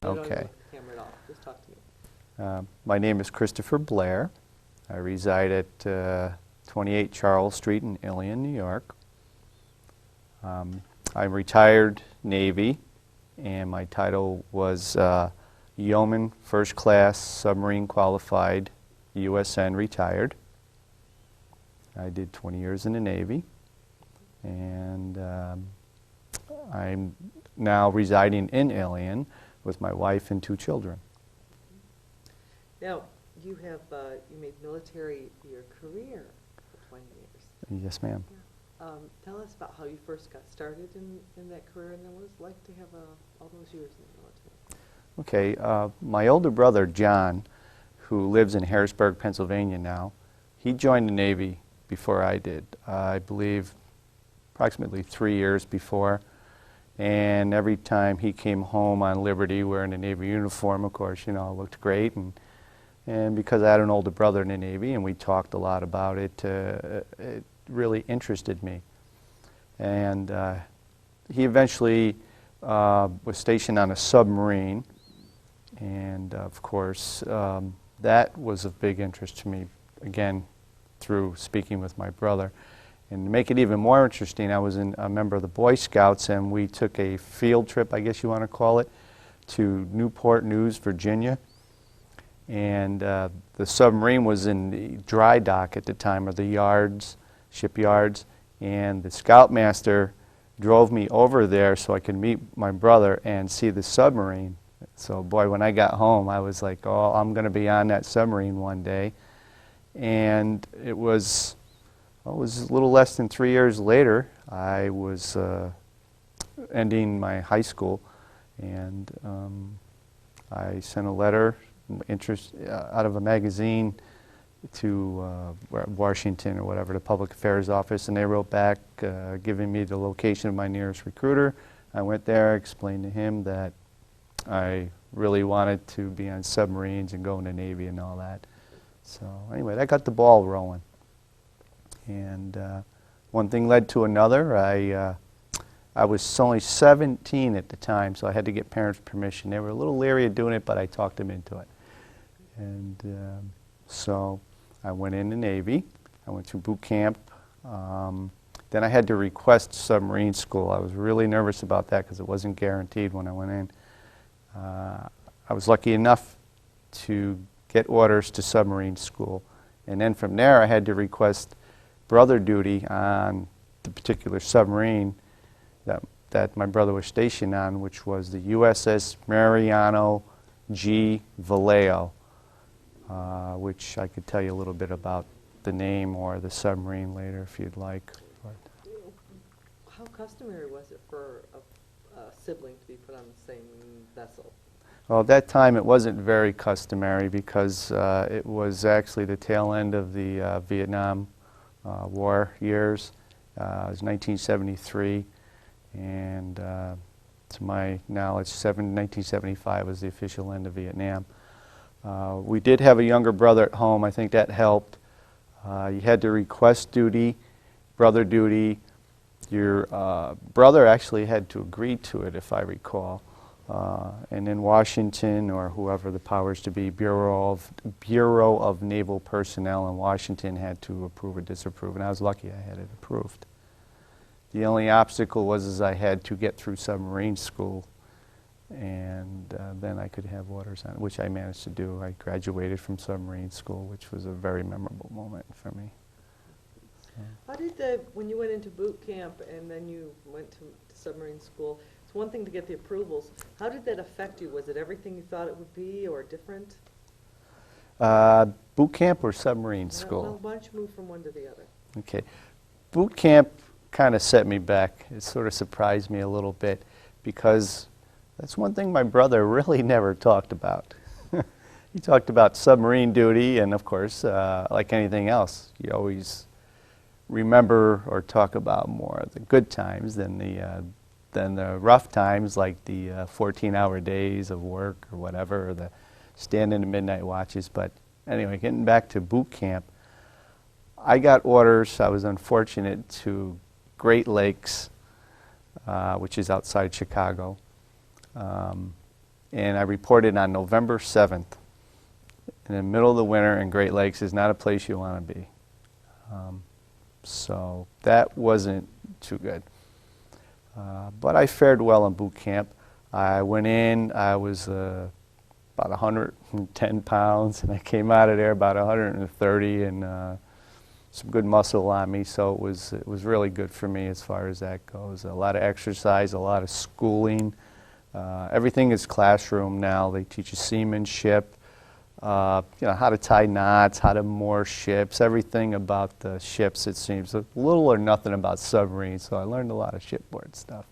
You don't Okay. look at the camera at all. Just talk to me. My name is Christopher Blair. I reside at 28 Charles Street in Ilion, New York. I'm retired Navy, and my title was Yeoman First Class Submarine Qualified USN Retired. I did 20 years in the Navy, and I'm now residing in Ilion with my wife and 2 children. Now, you made military your career for 20 years. Yes, ma'am. Tell us about how you first got started in that career, and then what it's like to have all those years in the military. Okay, my older brother, John, who lives in Harrisburg, Pennsylvania now, he joined the Navy before I did. I believe approximately 3 years before. And every time he came home on Liberty wearing a Navy uniform, of course, you know, it looked great. And because I had an older brother in the Navy and we talked a lot about it, it really interested me. And he eventually was stationed on a submarine. And of course, that was of big interest to me, again, through speaking with my brother. And to make it even more interesting, I was a member of the Boy Scouts, and we took a field trip, I guess you want to call it, to Newport News, Virginia. And the submarine was in the dry dock at the time, or the yards, shipyards, and the scoutmaster drove me over there so I could meet my brother and see the submarine. So boy, when I got home, I was like, oh, I'm going to be on that submarine one day. And it was a little less than 3 years later. I was ending my high school, and I sent a letter out of a magazine to Washington or whatever, the Public Affairs Office, and they wrote back giving me the location of my nearest recruiter. I went there, explained to him that I really wanted to be on submarines and go in the Navy and all that. So anyway, that got the ball rolling. And one thing led to another. I was only 17 at the time, so I had to get parents' permission. They were a little leery of doing it, but I talked them into it. And so I went in the Navy. I went through boot camp. Then I had to request submarine school. I was really nervous about that because it wasn't guaranteed when I went in. I was lucky enough to get orders to submarine school. And then from there, I had to request brother duty on the particular submarine that my brother was stationed on, which was the USS Mariano G. Vallejo, which I could tell you a little bit about the name or the submarine later if you'd like. How customary was it for a sibling to be put on the same vessel? Well, at that time it wasn't very customary because it was actually the tail end of the Vietnam War years. It was 1973, and to my knowledge, 1975 was the official end of Vietnam. We did have a younger brother at home. I think that helped. You had to request duty, brother duty. Your brother actually had to agree to it, if I recall. And in Washington, or whoever the powers to be, Bureau of Naval Personnel in Washington had to approve or disapprove, and I was lucky I had it approved. The only obstacle was I had to get through submarine school, and then I could have orders on it, which I managed to do. I graduated from submarine school, which was a very memorable moment for me. How did when you went into boot camp and then you went to submarine school, it's one thing to get the approvals. How did that affect you? Was it everything you thought it would be or different? Boot camp or submarine school? Well, why don't you move from one to the other? Okay. Boot camp kind of set me back. It sort of surprised me a little bit because that's one thing my brother really never talked about. He talked about submarine duty, and of course, like anything else, you always remember or talk about more the good times than the rough times, like the 14-hour days of work or whatever, or the stand in the midnight watches. But anyway, getting back to boot camp, I got orders. I was unfortunate to Great Lakes, which is outside Chicago. and I reported on November 7th. In the middle of the winter in Great Lakes is not a place you want to be. So that wasn't too good. But I fared well in boot camp. I went in, I was about 110 pounds, and I came out of there about 130, and some good muscle on me, so it was really good for me as far as that goes. A lot of exercise, a lot of schooling. Everything is classroom now. They teach you seamanship, how to tie knots, how to moor ships, everything about the ships, it seems. A little or nothing about submarines, so I learned a lot of shipboard stuff.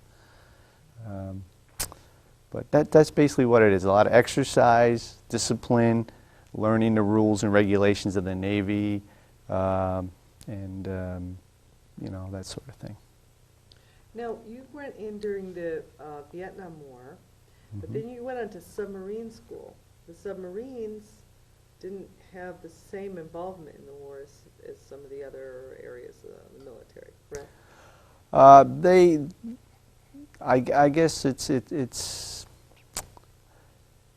But that's basically what it is. A lot of exercise, discipline, learning the rules and regulations of the Navy, and that sort of thing. Now, you went in during the Vietnam War, but then you went on to submarine school. The submarines didn't have the same involvement in the war as some of the other areas of the military, correct? I guess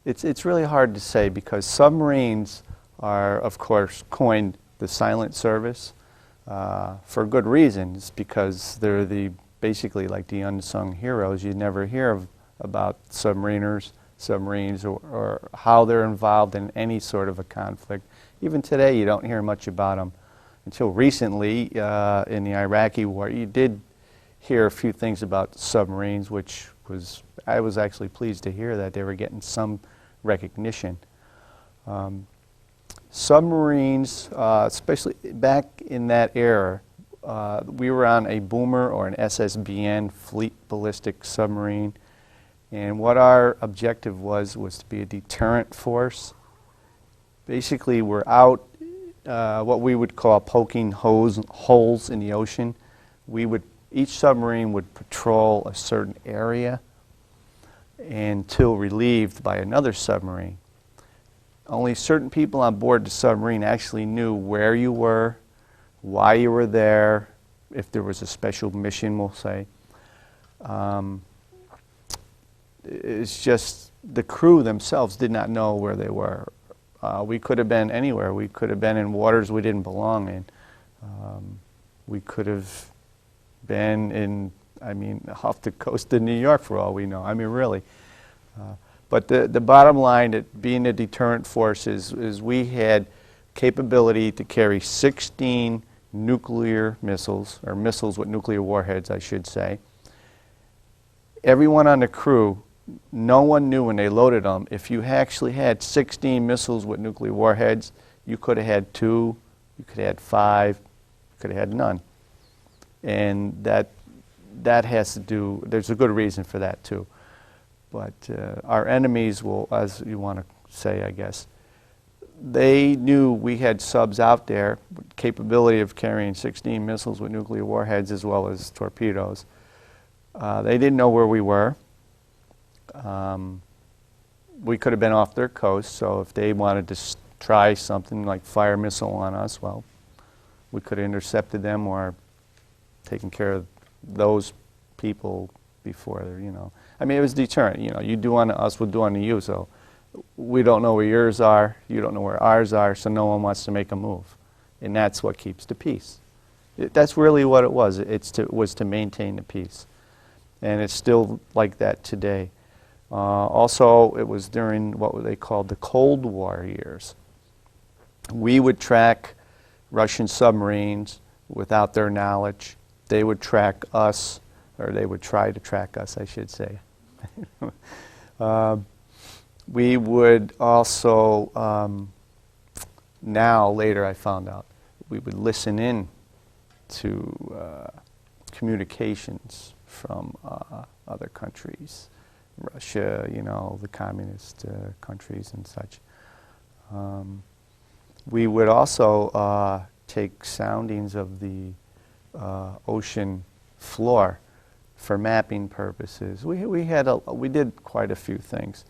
it's really hard to say, because submarines are, of course, coined the silent service for good reasons, because they're basically like the unsung heroes. You never hear about submarines, or how they're involved in any sort of a conflict. Even today, you don't hear much about them. Until recently, in the Iraqi war, you did hear a few things about submarines, which I was actually pleased to hear that they were getting some recognition. Submarines, especially back in that era, we were on a boomer or an SSBN, fleet ballistic submarine, and what our objective was to be a deterrent force. Basically, we're out what we would call poking holes in the ocean. Each submarine would patrol a certain area until relieved by another submarine. Only certain people on board the submarine actually knew where you were, why you were there, if there was a special mission, we'll say. It's just the crew themselves did not know where they were. We could have been anywhere. We could have been in waters we didn't belong in. We could have been off the coast of New York for all we know. Really. But the bottom line, at being a deterrent force, is we had capability to carry 16 nuclear missiles, or missiles with nuclear warheads, I should say. Everyone on the crew, no one knew when they loaded them, if you actually had 16 missiles with nuclear warheads, you could have had 2, you could have had 5, you could have had none. And that has to do, there's a good reason for that too. But our enemies will, as you want to say, I guess, they knew we had subs out there with capability of carrying 16 missiles with nuclear warheads as well as torpedoes. They didn't know where we were. We could have been off their coast, so if they wanted to try something like fire a missile on us, well, we could have intercepted them or taken care of those people before, it was deterrent. You do unto us, we'll do unto you. So we don't know where yours are, you don't know where ours are, so no one wants to make a move. And that's what keeps the peace. That's really what it was. It was to maintain the peace. And it's still like that today. Also, it was during what they called the Cold War years. We would track Russian submarines without their knowledge. They would track us, or they would try to track us, I should say. We would also, later I found out, we would listen in to communications from other countries, Russia, the communist countries and such. We would also take soundings of the ocean floor for mapping purposes. We did quite a few things,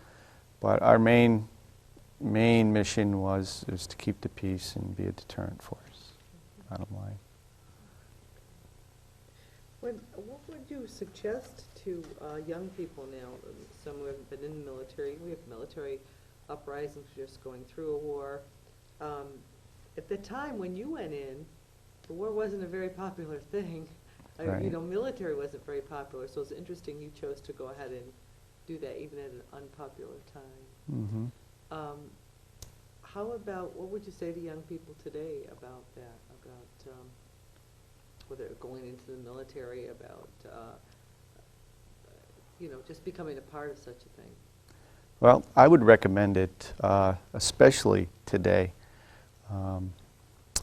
but our main mission was to keep the peace and be a deterrent force. Bottom line. What would you suggest to young people now, some who haven't been in the military, we have military uprisings just going through a war. At the time when you went in, the war wasn't a very popular thing. Right. Military wasn't very popular, so it's interesting you chose to go ahead and do that even at an unpopular time. Mm-hmm. How about, what would you say to young people today about that, about whether going into the military, about just becoming a part of such a thing? Well, I would recommend it, especially today.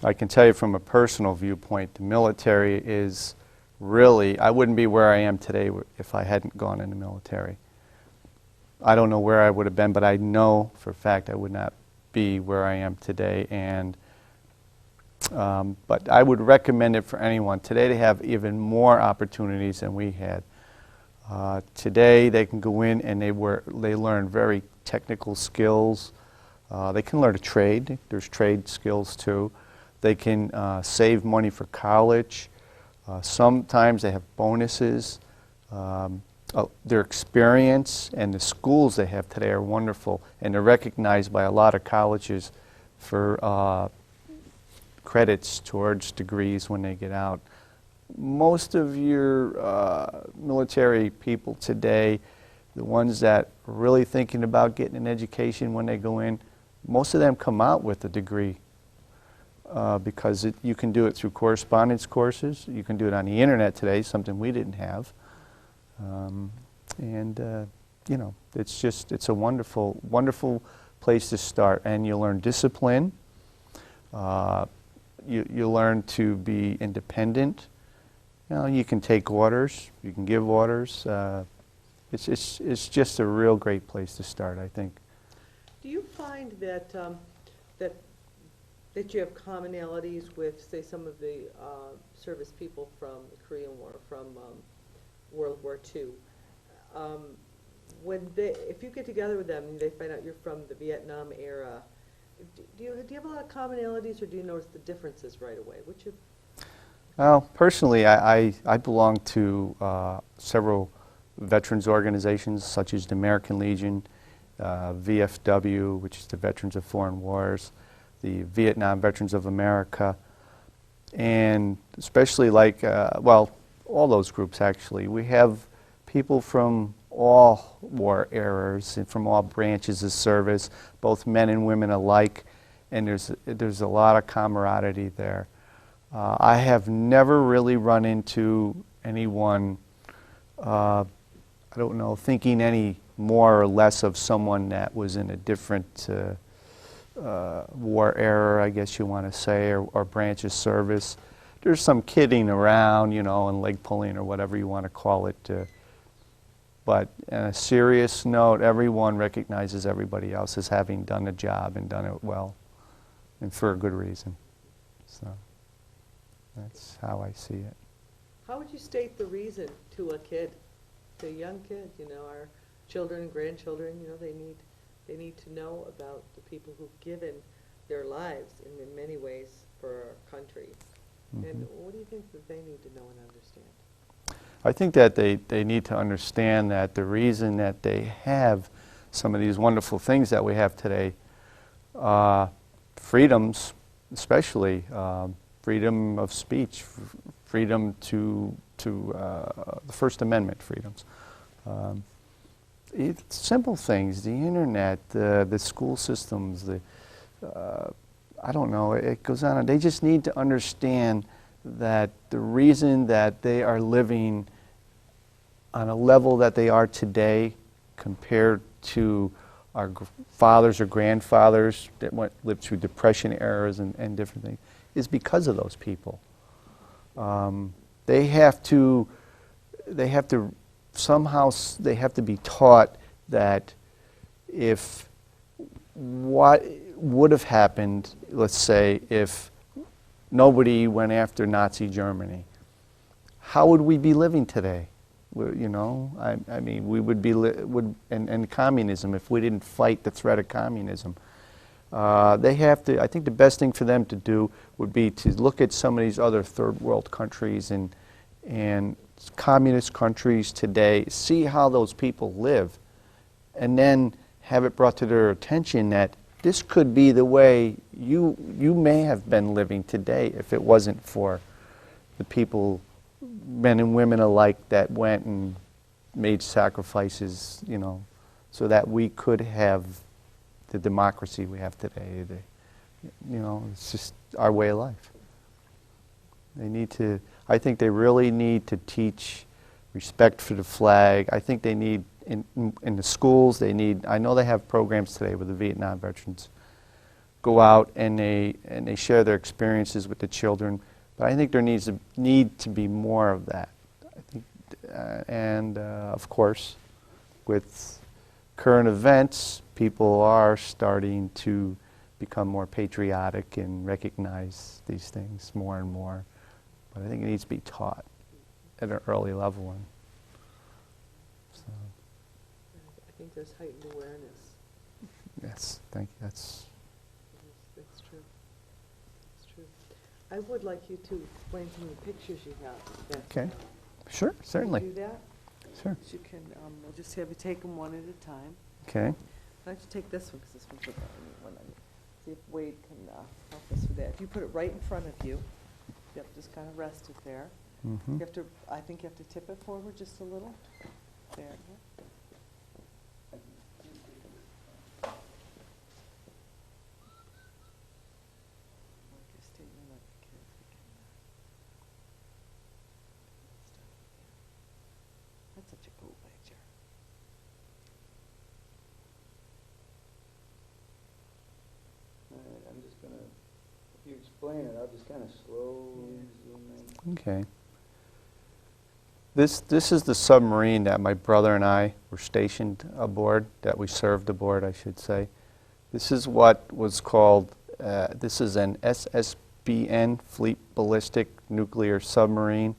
I can tell you from a personal viewpoint, the military is really, I wouldn't be where I am today if I hadn't gone in the military. I don't know where I would have been, but I know for a fact I would not be where I am today. And but I would recommend it for anyone. Today they have even more opportunities than we had. Today they can go in and they learn very technical skills. They can learn a trade. There's trade skills too. They can save money for college. Sometimes they have bonuses. Their experience and the schools they have today are wonderful, and they're recognized by a lot of colleges for credits towards degrees when they get out. Most of your military people today, the ones that are really thinking about getting an education when they go in, most of them come out with a degree because you can do it through correspondence courses. You can do it on the internet today, something we didn't have. It's a wonderful, wonderful place to start, and you learn discipline. You learn to be independent. You can take orders, you can give orders. It's just a real great place to start, I think. Do you find that that you have commonalities with, say, some of the service people from the Korean War, from World War II? If you get together with them and they find out you're from the Vietnam era, do you have a lot of commonalities, or do you notice the differences right away? Well, personally, I belong to several veterans organizations, such as the American Legion, VFW, which is the Veterans of Foreign Wars, the Vietnam Veterans of America, and especially all those groups actually. We have people from all war eras and from all branches of service, both men and women alike, and there's a lot of camaraderie there. I have never really run into anyone, thinking any more or less of someone that was in a different war era, I guess you want to say, or branch of service. There's some kidding around, and leg pulling or whatever you want to call it. But on a serious note, everyone recognizes everybody else as having done the job and done it well, and for a good reason. So that's how I see it. How would you state the reason to a kid, to a young kid? Our children and grandchildren, they need to know about the people who've given their lives in many ways for our country. Mm-hmm. And what do you think that they need to know and understand? I think that they need to understand that the reason that they have some of these wonderful things that we have today, freedoms, especially freedom of speech, freedom to the First Amendment freedoms. It's simple things, the internet, the school systems, it goes on. They just need to understand that the reason that they are living on a level that they are today compared to our fathers or grandfathers that lived through Depression eras and different things is because of those people. They have to be taught that if what would have happened, let's say, if nobody went after Nazi Germany, how would we be living today? We would be and communism, if we didn't fight the threat of communism. I think the best thing for them to do would be to look at some of these other third world countries and communist countries today, see how those people live, and then have it brought to their attention that this could be the way you may have been living today if it wasn't for the people, men and women alike, that went and made sacrifices, you know, so that we could have the democracy we have today. You know, it's just our way of life. They need to, I think they really need to teach respect for the flag. I think they need, in the schools, they need, I know they have programs today with the Vietnam veterans, go out and they share their experiences with the children, but I think there need to be more of that. I think, of course, with current events, people are starting to become more patriotic and recognize these things more and more. But I think it needs to be taught at an early level. So. I think there's heightened awareness. Yes, thank you. That's true. That's true. I would like you to explain some of the pictures you have. okay. Sure, certainly. Can you do that? Sure. You can, we'll just have you take them one at a time. Okay. Why don't you take this one, because this one's the one. See if Wade can help us with that. If you put it right in front of you, yep, just kind of rest it there. Mm-hmm. You have to, I think you have to tip it forward just a little. There. That's such a cool picture. All right, I'm just gonna, if you explain it, I'll just kind of slowly zoom in. Okay. This is the submarine that my brother and I were stationed aboard, that we served aboard, I should say. This is what was called, this is an SSBN, Fleet Ballistic Nuclear Submarine.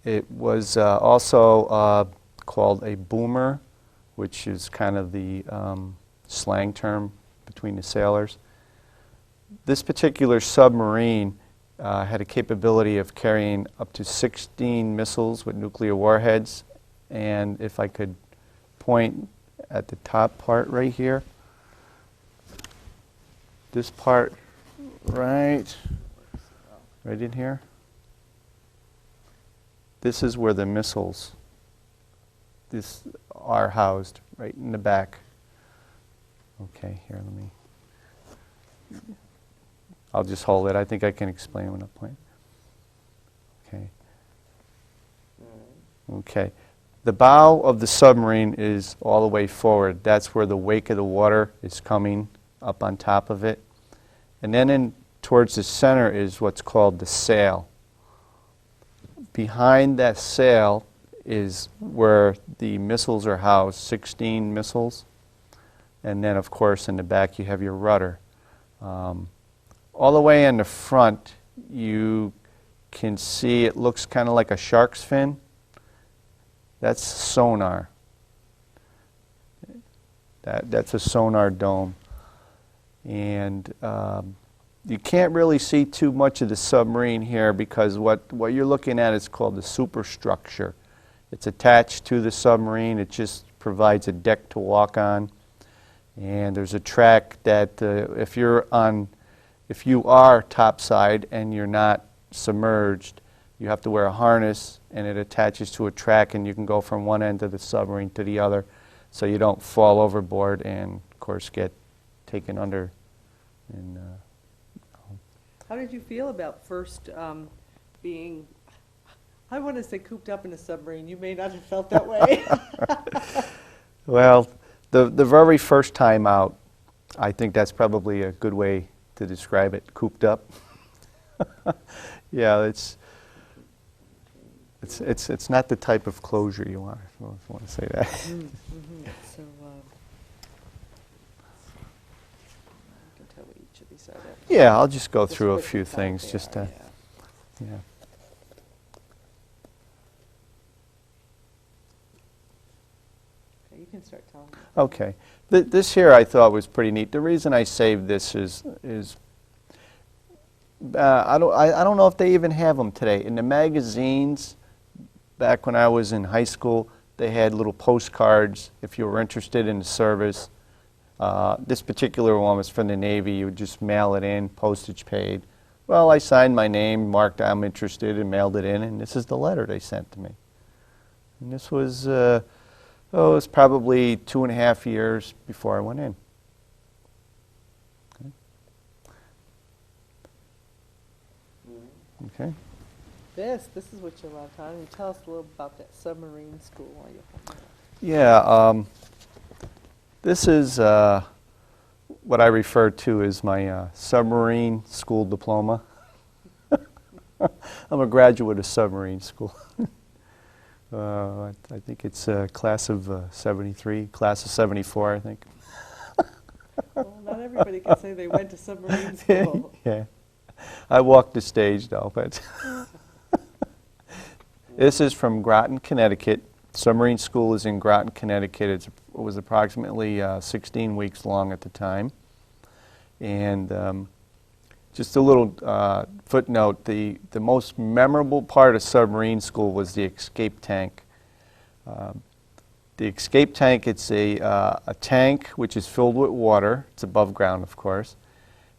It was also called a boomer, which is kind of the slang term between the sailors. This particular submarine had a capability of carrying up to 16 missiles with nuclear warheads. And if I could point at the top part right here, this part right in here, this is where the missiles are housed, right in the back. Okay, here, let me, I'll just hold it. I think I can explain when I point. Okay. Okay. The bow of the submarine is all the way forward. That's where the wake of the water is coming up on top of it. And then towards the center is what's called the sail. Behind that sail is where the missiles are housed, 16 missiles. And then, of course, in the back you have your rudder. All the way in the front, you can see it looks kind of like a shark's fin. That's sonar. That's a sonar dome. And you can't really see too much of the submarine here because what you're looking at is called the superstructure. It's attached to the submarine. It just provides a deck to walk on. And there's a track that if you are topside and you're not submerged, you have to wear a harness and it attaches to a track and you can go from one end of the submarine to the other so you don't fall overboard and, of course, get taken under. And, How did you feel about first being, I want to say cooped up in a submarine. You may not have felt that way. well, the very first time out, I think that's probably a good way to describe it, cooped up. Yeah, it's not the type of closure you want, if you want to say that. Mm-hmm. So, you can tell what each of these are. Yeah, I'll just go Just through a what few you thought things they just are, to, yeah. Okay, you can start telling me. Okay. This here I thought was pretty neat. The reason I saved this is I don't know if they even have them today. In the magazines, back when I was in high school, they had little postcards if you were interested in the service. This particular one was from the Navy. You would just mail it in, postage paid. Well, I signed my name, marked I'm interested, and mailed it in, and this is the letter they sent to me. And this was, it was probably 2.5 years before I went in. Okay. This is what you love, Tony. Tell us a little about that submarine school while you're holding it. Yeah, this is what I refer to as my Submarine School Diploma. I'm a graduate of Submarine School. I think it's class of 73, class of 74, I think. Well, not everybody can say they went to submarine school. Yeah. I walked the stage, though, but this is from Groton, Connecticut. Submarine School is in Groton, Connecticut. It was approximately 16 weeks long at the time. And just a little footnote, the most memorable part of Submarine School was the escape tank. The escape tank, it's a tank which is filled with water. It's above ground, of course.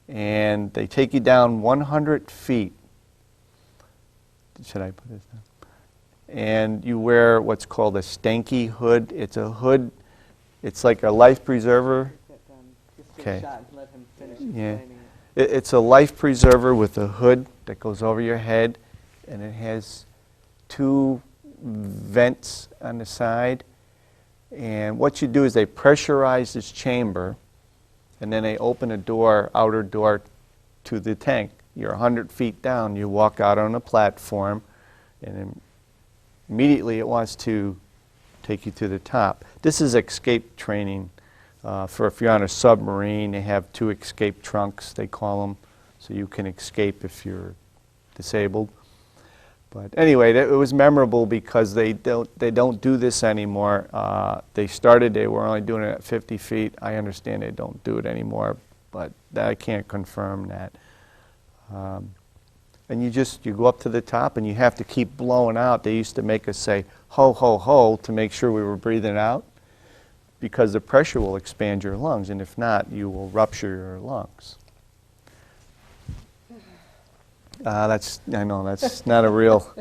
And they take you down 100 feet. Should I put this down? And you wear what's called a stanky hood. It's a hood, it's like a life preserver. Okay. Let him finish Yeah. explaining It's a life preserver with a hood that goes over your head, and it has 2 vents on the side. And what you do is they pressurize this chamber, and then they open a door, outer door, to the tank. You're 100 feet down. You walk out on a platform, and then immediately it wants to take you to the top. This is escape training. For if you're on a submarine, they have 2 escape trunks, they call them, so you can escape if you're disabled. But anyway, it was memorable because they don't do this anymore. They were only doing it at 50 feet. I understand they don't do it anymore, but I can't confirm that. And you go up to the top and you have to keep blowing out. They used to make us say, ho, ho, ho, to make sure we were breathing out, because the pressure will expand your lungs, and if not, you will rupture your lungs. I know, that's not a real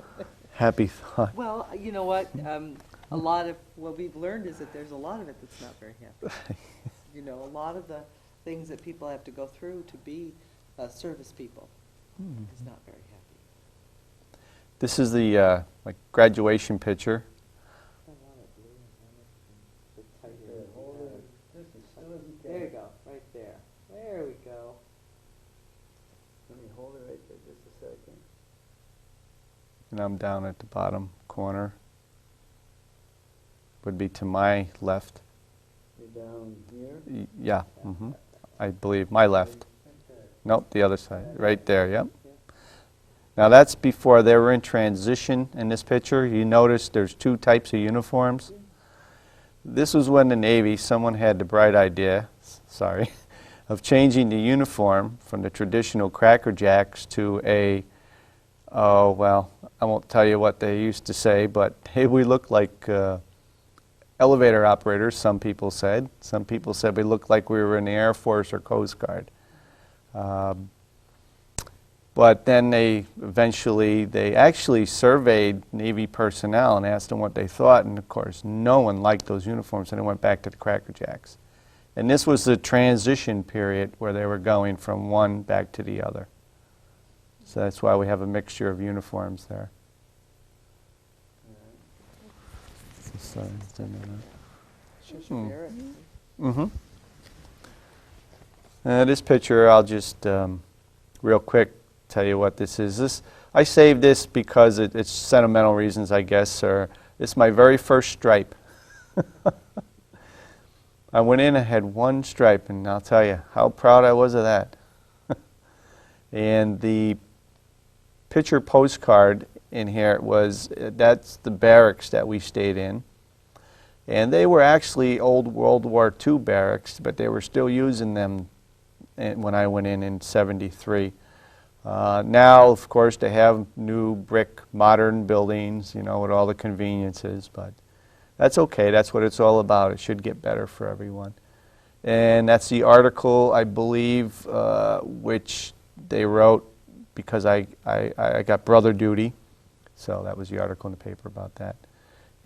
happy thought. Well, you know what? A lot of what we've learned is that there's a lot of it that's not very happy. You know, a lot of the things that people have to go through to be service people is not very happy. This is the like graduation picture. There you go, right there. There we go. Let me hold it right there just a second. And I'm down at the bottom corner. Would be to my left. You're down here? Yeah, I believe my left. Nope, the other side, right there, yep. Now that's before they were in transition in this picture. You notice there's 2 types of uniforms. This was when the Navy, someone had the bright idea, of changing the uniform from the traditional Cracker Jacks to a, oh, well, I won't tell you what they used to say, but hey, we look like elevator operators, some people said. Some people said we looked like we were in the Air Force or Coast Guard. But then they actually surveyed Navy personnel and asked them what they thought, and of course no one liked those uniforms, and it went back to the Cracker Jacks. And this was the transition period where they were going from one back to the other. So that's why we have a mixture of uniforms there. This picture, I'll just real quick tell you what this is. I saved this because it's sentimental reasons, I guess. It's my very first stripe. I went in and had 1 stripe, and I'll tell you how proud I was of that. And the picture postcard in here that's the barracks that we stayed in. And they were actually old World War II barracks, but they were still using them when I went in 73. Now, of course, they have new brick, modern buildings, you know, with all the conveniences, but that's okay. That's what it's all about. It should get better for everyone. And that's the article, I believe, which they wrote because I got brother duty. So that was the article in the paper about that.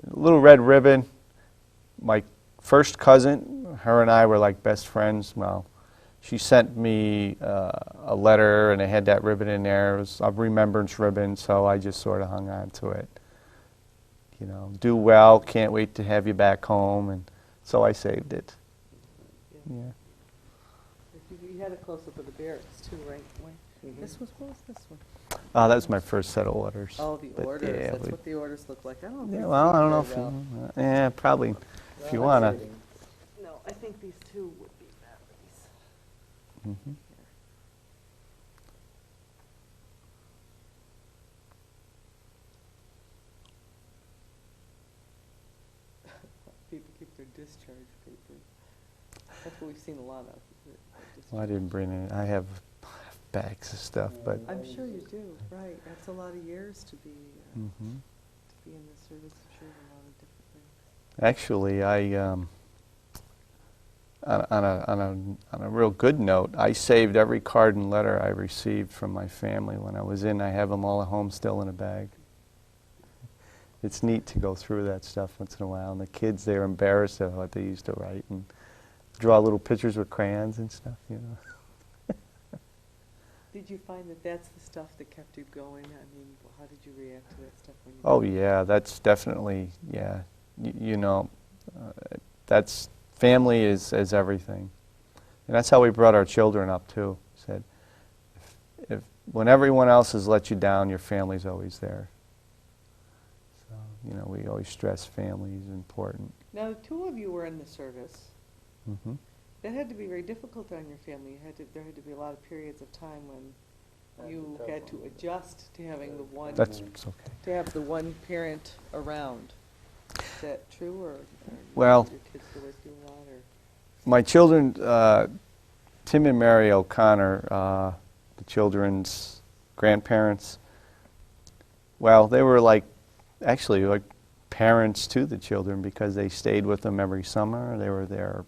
Little red ribbon. My first cousin, her and I were like best friends. Well, she sent me a letter, and it had that ribbon in there. It was a remembrance ribbon, so I just sort of hung on to it. You know, do well, can't wait to have you back home, and so I saved it. Yeah. You had a close-up of the barracks too, right? Mhm. This was, what was this one? That was my first set of orders. Oh, the But, orders, yeah, that's we- what the orders look like. I don't know if Yeah, these well, I don't know see if very you, well. yeah, probably, if you want to. No, I think these two would be batteries. Mhm. People keep their discharge papers. That's what we've seen a lot of. is it, Well, I discharge. didn't bring any, I have bags of stuff, but, I'm sure you do, right. That's a lot of years to be mhm. in the service. I'm sure of a lot of different things. Actually, on a real good note, I saved every card and letter I received from my family when I was in. I have them all at home still in a bag. It's neat to go through that stuff once in a while, and the kids, they're embarrassed at what they used to write and draw little pictures with crayons and stuff, you know. Did you find that that's the stuff that kept you going? I mean, how did you react to that stuff when you? Oh yeah, that's definitely, yeah. You know, that's, family is everything. And that's how we brought our children up too. Said, if when everyone else has let you down, your family's always there. So, you know, we always stress family is important. Now, the two of you were in the service. Mm-hmm. That had to be very difficult on your family. There had to be a lot of periods of time when you had to adjust to having the one, That's it's okay. to have the one parent around. Is that true, or Well, your kids go with you a lot, or? My children, Tim and Mary O'Connor, the children's grandparents, well, they were actually like parents to the children because they stayed with them every summer. They were there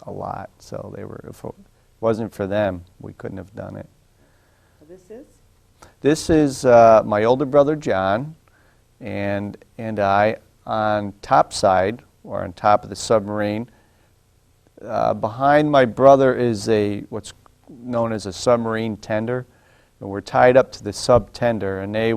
a lot, so if it wasn't for them, we couldn't have done it. This is? This is my older brother John and I on top side, or on top of the submarine. Behind my brother is what's known as a submarine tender, and we're tied up to the sub tender, and they